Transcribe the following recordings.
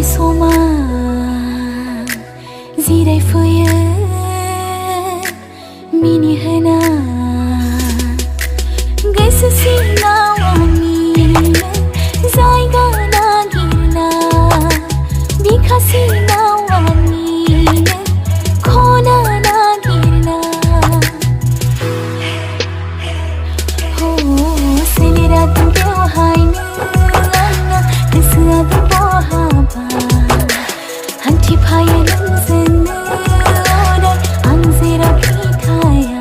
soma zirai fuya mini hana gaisa sina wani zaiga na girna bikhasi na wani khona na girna ho senira tum kyo haina kisya tum bo haba hanti phaya nang ora anzira phikaya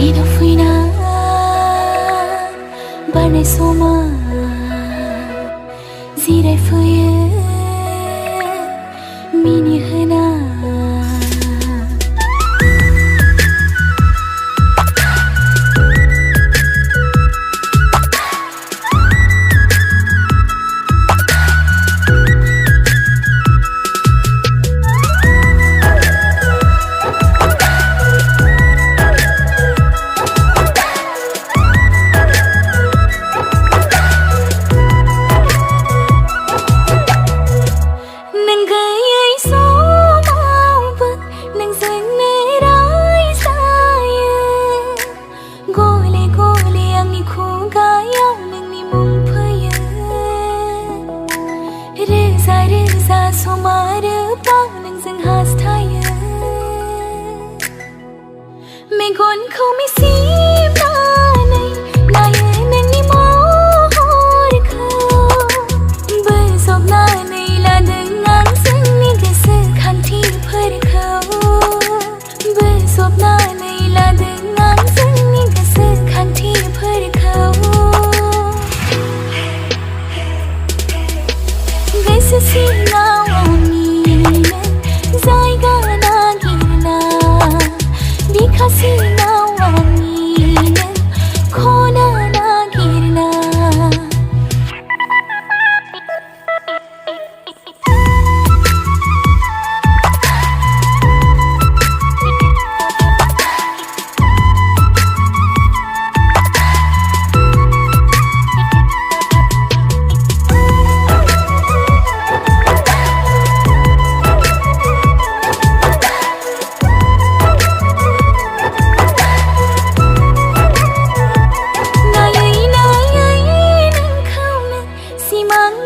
ida fuina bane soma zirai fuya mini hana Megon kau misi panai layan ni mohor kau besok nanai la dengan seni kesekhanti per kau besok nanai la dengan seni kesekhanti per kau gaisa sina wani zaiga na girna bikhasi na wani khona na girna mang